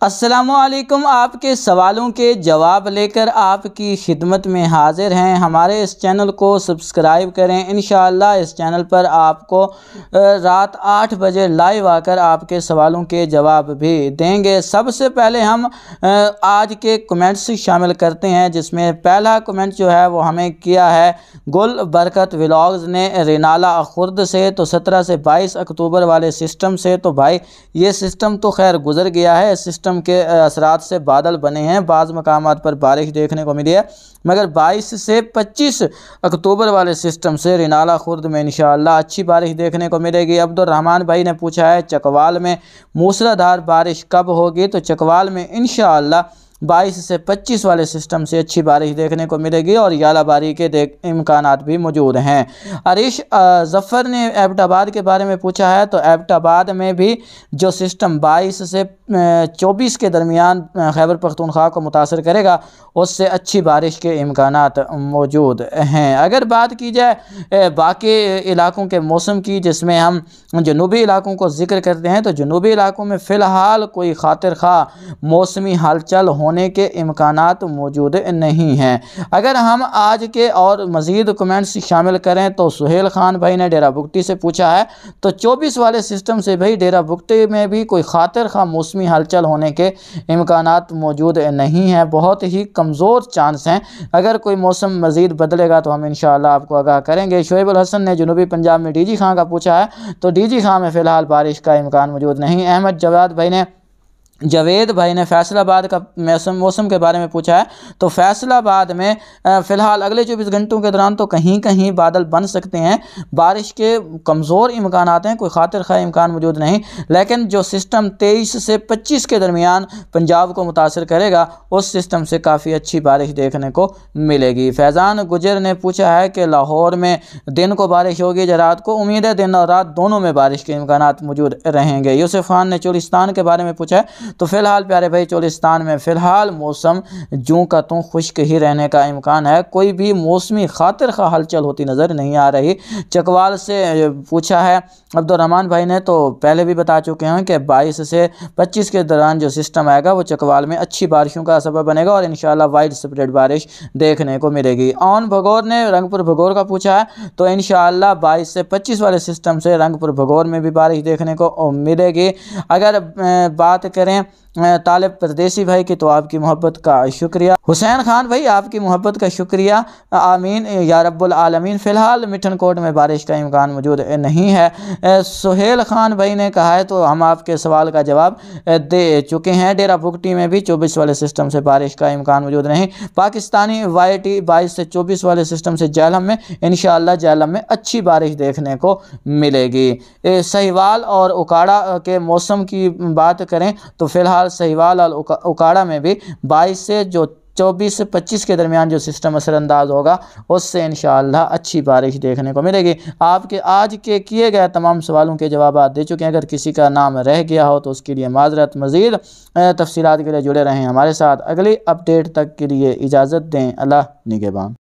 अस्सलामुअलैकुम। आपके सवालों के जवाब लेकर आपकी खिदमत में हाजिर हैं। हमारे इस चैनल को सब्सक्राइब करें। इंशाअल्लाह इस चैनल पर आपको रात 8 बजे लाइव आकर आपके सवालों के जवाब भी देंगे। सबसे पहले हम आज के कमेंट्स शामिल करते हैं, जिसमें पहला कमेंट जो है वो हमें किया है गुल बरकत व्लॉग्स ने रेनाला खुर्द से। तो 17 से 22 अक्टूबर वाले सिस्टम से, तो भाई ये सिस्टम तो खैर गुजर गया है। सिस्टम के असरात से बादल बने हैं, बाज़ मकामात पर बारिश देखने को मिली है, मगर 22 से 25 अक्टूबर वाले सिस्टम से रेनाला खुर्द में इंशाअल्लाह अच्छी बारिश देखने को मिलेगी। अब्दुर्रहमान भाई ने पूछा है चकवाल में मूसलाधार बारिश कब होगी। तो चकवाल में इंशाअल्लाह 22 से 25 वाले सिस्टम से अच्छी बारिश देखने को मिलेगी और यालाबारी के इम्कानात भी मौजूद हैं। अरीश ज़फ़र ने एबटाबाद के बारे में पूछा है। तो एबटाबाद में भी जो सिस्टम 22 से 24 के दरमियान खैबर पख्तूनख्वा को मुतासर करेगा, उससे अच्छी बारिश के इम्कानात मौजूद हैं। अगर बात की जाए बाकी इलाकों के मौसम की, जिसमें हम जनूबी इलाकों को ज़िक्र करते हैं, तो जनूबी इलाकों में फ़िलहाल कोई खातिर खा मौसमी हलचल होने के इम्कानात मौजूद नहीं हैं। अगर हम आज के और मज़ीद कमेंट्स शामिल करें, तो सुहेल खान भाई ने डेरा बुगटी से पूछा है। तो 24 वाले सिस्टम से भाई डेरा बुगटी में भी कोई खातिर खा मौसमी हलचल होने के इम्कानात मौजूद नहीं हैं, बहुत ही कमज़ोर चांस हैं। अगर कोई मौसम मज़ीद बदलेगा तो हम इंशाअल्लाह आपको आगाह करेंगे। शोएब अल हसन ने जनूबी पंजाब में डीजी खां का पूछा है। तो डीजी खां में फ़िलहाल बारिश का इम्कान मौजूद नहीं। अहमद जावेद भाई ने फैसलाबाद का मौसम के बारे में पूछा है। तो फैसलाबाद में फ़िलहाल अगले 24 घंटों के दौरान तो कहीं कहीं बादल बन सकते हैं, बारिश के कमज़ोर इम्कानात हैं, कोई खातिर खा इम्कान मौजूद नहीं। लेकिन जो सिस्टम 23 से 25 के दरमियान पंजाब को मुतासर करेगा, उस सिस्टम से काफ़ी अच्छी बारिश देखने को मिलेगी। फैज़ान गुजर ने पूछा है कि लाहौर में दिन को बारिश होगी या रात को। उम्मीद है दिन और रात दोनों में बारिश के इम्कानात मौजूद रहेंगे। यूसुफ खान ने चोलिस्तान के बारे में पूछा है। तो फ़िलहाल प्यारे भाई चोलिस्तान में फ़िलहाल मौसम जूं का तूं खुश्क ही रहने का इम्कान है, कोई भी मौसमी खातिर खा हलचल होती नज़र नहीं आ रही। चकवाल से पूछा है अब्दुर्रहमान भाई ने। तो पहले भी बता चुके हैं कि 22 से 25 के दौरान जो सिस्टम आएगा वो चकवाल में अच्छी बारिशों का सबब बनेगा और इंशाअल्लाह वाइड स्प्रेड बारिश देखने को मिलेगी। ऑन भगौर ने रंगपुर भगौर का पूछा है। तो इंशाअल्लाह 22 से 25 वाले सिस्टम से रंगपुर भगौर में भी बारिश देखने को मिलेगी। अगर बात करें तालिब परदेसी भाई की, तो आपकी मोहब्बत का शुक्रिया। हुसैन खान भाई आपकी मोहब्बत का शुक्रिया, आमीन या रब्बुल आलमीन। फ़िलहाल मिठनकोट में बारिश का इम्कान मौजूद नहीं है। सुहेल खान भाई ने कहा है, तो हम आपके सवाल का जवाब दे चुके हैं। डेरा बुगटी में भी 24 वाले सिस्टम से बारिश का इम्कान मौजूद नहीं। पाकिस्तानी YT 22 से 24 वाले सिस्टम से जेहलम में इंशाअल्लाह जेहलम में अच्छी बारिश देखने को मिलेगी। सहीवाल और उकाड़ा के मौसम की बात करें, तो फ़िलहाल सहीवाल और उकाड़ा में भी 22 से जो 24 से 25 के दरमियान जो सिस्टम असरअंदाज होगा, उससे इंशाअल्लाह अच्छी बारिश देखने को मिलेगी। आपके आज के किए गए तमाम सवालों के जवाब दे चुके हैं। अगर किसी का नाम रह गया हो तो उसके लिए माजरत। मज़ीद तफसीलात के लिए जुड़े रहें हमारे साथ। अगली अपडेट तक के लिए इजाज़त दें। अल्लाह निगहबान।